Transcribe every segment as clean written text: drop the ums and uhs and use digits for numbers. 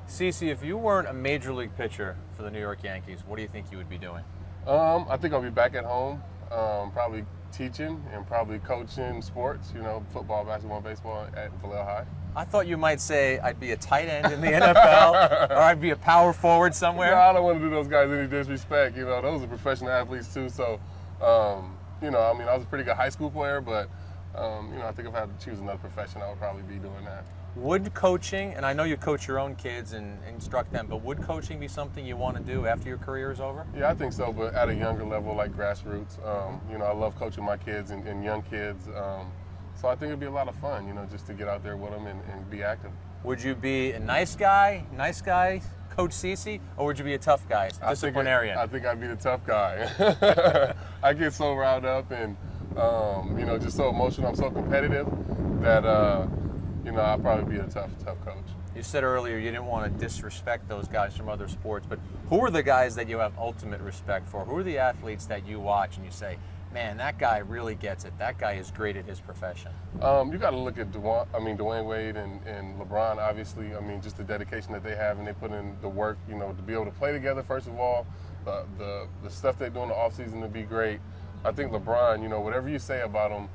Cece, if you weren't a major league pitcher for the New York Yankees, what do you think you would be doing? I think I'll be back at home, probably teaching and probably coaching sports, football, basketball, baseball at Vallejo High. I thought you might say I'd be a tight end in the NFL or I'd be a power forward somewhere. No, I don't want to do those guys any disrespect. Those are professional athletes too. So, I was a pretty good high school player, but, I think if I had to choose another profession, I would probably be doing that. Would coaching, and I know you coach your own kids and instruct them, but would coaching be something you want to do after your career is over? Yeah, I think so, but at a younger level, like grassroots. I love coaching my kids and young kids. So I think it'd be a lot of fun, just to get out there with them and be active. Would you be a nice guy, Coach Cece, or would you be a tough guy, disciplinarian? I think I'd be the tough guy. I get so riled up and, just so emotional. I'm so competitive that, I'll probably be a tough coach. You said earlier you didn't want to disrespect those guys from other sports, but who are the guys that you have ultimate respect for? Who are the athletes that you watch and you say, man, that guy really gets it. That guy is great at his profession. You got to look at Dwayne Wade and LeBron, obviously. Just the dedication that they have, and they put in the work, to be able to play together, first of all. The stuff they do in the offseason to be great. I think LeBron, whatever you say about him,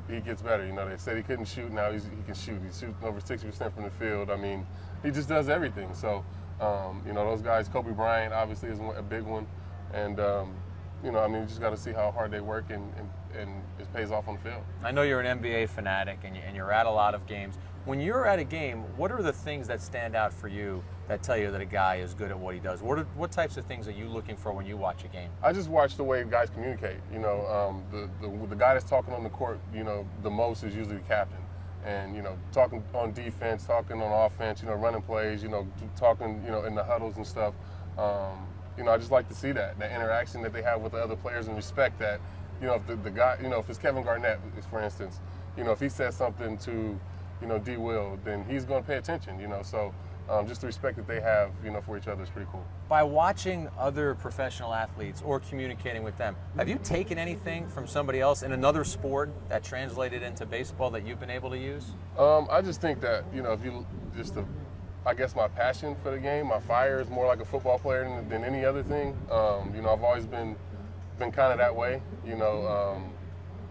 he gets better. They said he couldn't shoot. Now he can shoot. He's shooting over 60% from the field. He just does everything. So, those guys, Kobe Bryant obviously is a big one. And, you just got to see how hard they work and it pays off on the field. I know you're an NBA fanatic and you're at a lot of games. When you're at a game, what are the things that stand out for you that tell you that a guy is good at what he does? What types of things are you looking for when you watch a game? I just watch the way guys communicate. The guy that's talking on the court, the most is usually the captain. And, talking on defense, talking on offense, running plays, talking, in the huddles and stuff. I just like to see that interaction that they have with the other players and respect that, if the guy, if it's Kevin Garnett, for instance, if he says something to, D. Will, then he's going to pay attention, so just the respect that they have, for each other is pretty cool. By watching other professional athletes or communicating with them, have you taken anything from somebody else in another sport that translated into baseball that you've been able to use? I just think that, I guess my passion for the game, my fire is more like a football player than any other thing. I've always been kind of that way.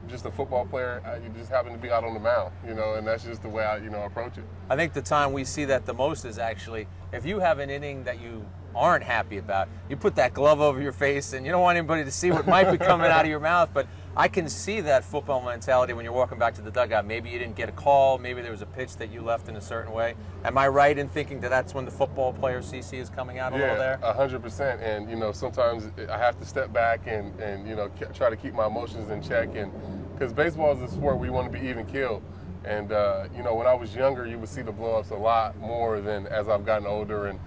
Just a football player. You just happen to be out on the mound. And that's just the way I approach it. I think the time we see that the most is actually if you have an inning that you aren't happy about, you put that glove over your face and you don't want anybody to see what might be coming out of your mouth. But I can see that football mentality when you're walking back to the dugout. Maybe you didn't get a call. Maybe there was a pitch that you left in a certain way. Am I right in thinking that that's when the football player CC is coming out a little there? Yeah, 100%. And, sometimes I have to step back and try to keep my emotions in check. And because baseball is a sport where you want to be even killed. And, when I was younger, you would see the blow-ups a lot more than as I've gotten older and,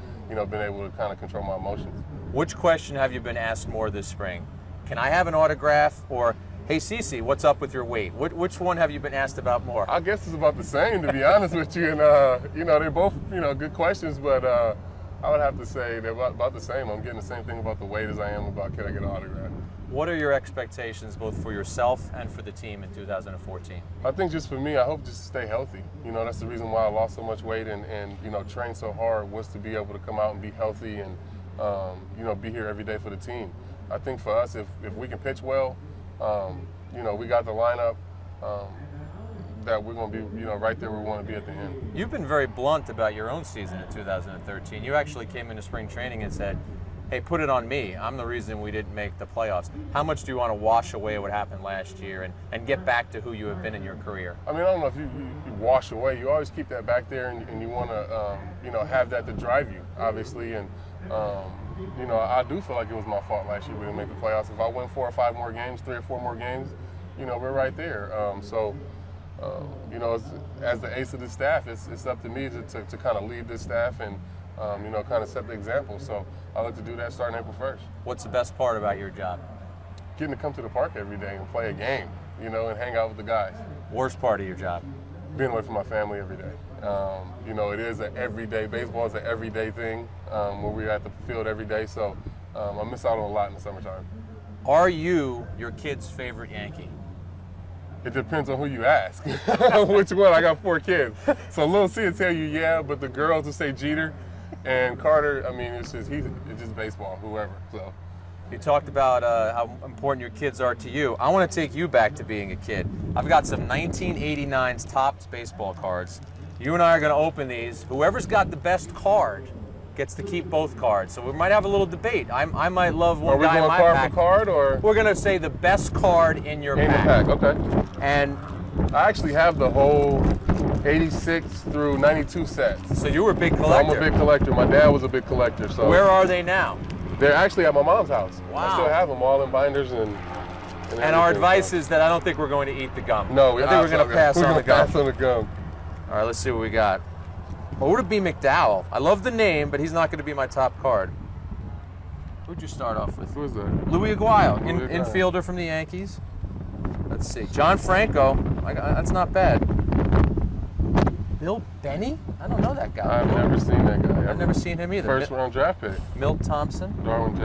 been able to kind of control my emotions. Which question have you been asked more this spring? Can I have an autograph? Or, hey, Cece, what's up with your weight? Which one have you been asked about more? I guess it's about the same, to be honest with you. And, they're both, good questions, but I would have to say they're about the same. I'm getting the same thing about the weight as I am about can I get an autograph. What are your expectations both for yourself and for the team in 2014? I think just for me, I hope just to stay healthy. That's the reason why I lost so much weight and train so hard was to be able to come out and be healthy and, be here every day for the team. I think for us, if we can pitch well, we got the lineup that we're going to be, right there where we want to be at the end. You've been very blunt about your own season in 2013. You actually came into spring training and said, hey, put it on me. I'm the reason we didn't make the playoffs. How much do you want to wash away what happened last year and get back to who you have been in your career? I don't know if you wash away. You always keep that back there and you want to, have that to drive you, obviously. And, I do feel like it was my fault last year we didn't make the playoffs. If I win 4 or 5 more games, 3 or 4 more games, we're right there. As the ace of the staff, it's up to me to kind of lead this staff and, kind of set the example. So I like to do that starting April 1st. What's the best part about your job? Getting to come to the park every day and play a game, and hang out with the guys. Worst part of your job? Being away from my family every day. It is an everyday, baseball is an everyday thing where we're at the field every day. So I miss out on a lot in the summertime. Are you your kid's favorite Yankee? It depends on who you ask. Which one? I got 4 kids. So Lil C will tell you, yeah, but the girls will say Jeter. And Carter, I mean, it's just baseball, whoever. So. You talked about how important your kids are to you. I want to take you back to being a kid. I've got some 1989's Topps baseball cards. You and I are going to open these. Whoever's got the best card gets to keep both cards. So we might have a little debate. I might love one guy in my pack. Are we going card for card, or? We're going to say the best card in your pack. In the pack, okay. And I actually have the whole 86 through 92 sets. So you were a big collector. So I'm a big collector. My dad was a big collector. So where are they now? They're actually at my mom's house. Wow. I still have them all in binders and our advice is that I don't think we're going to eat the gum. No, I think we're going to pass on the gum. Pass on the gum. All right, let's see what we got. What would it be, McDowell? I love the name, but he's not going to be my top card. Who'd you start off with? Who is that? Louis Aguayo, infielder from the Yankees. Let's see. John Franco. That's not bad. Bill Benny? I don't know that guy. I've never seen that guy. I've never seen him either. First round draft pick. Milt Thompson. Darwin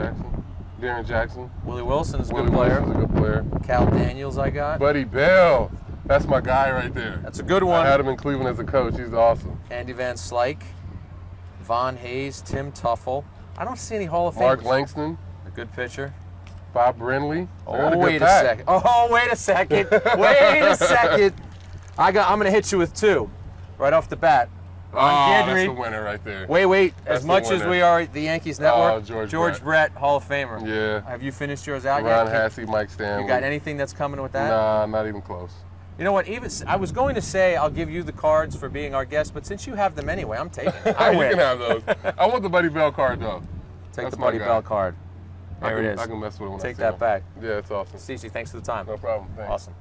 Jackson. Willie Wilson's a good player. Wilson's a good player. Cal Daniels I got. Buddy Bell. That's my guy right there. That's a good one. I had him in Cleveland as a coach. He's awesome. Andy Van Slyke. Von Hayes. Tim Tuffle. I don't see any Hall of Famers. Mark Langston. A good pitcher. Bob Brenly. Oh, wait a second. Oh, wait a second. Wait a second. I'm going to hit you with two right off the bat. That's the winner right there. Wait. As much as we are the Yankees Network, George Brett, Hall of Famer. Yeah. Have you finished yours out Ron yet? Hassey, Mike Stanley. You got anything that's coming with that? Nah, not even close. You know what? I was going to say I'll give you the cards for being our guest, but since you have them anyway, I'm taking them. I win. You can have those. I want the Buddy Bell card, though. Take the Buddy Bell card. There it is. I can mess with it when I see Take that back. Yeah, it's awesome. Cece, thanks for the time. No problem. Thanks. Awesome.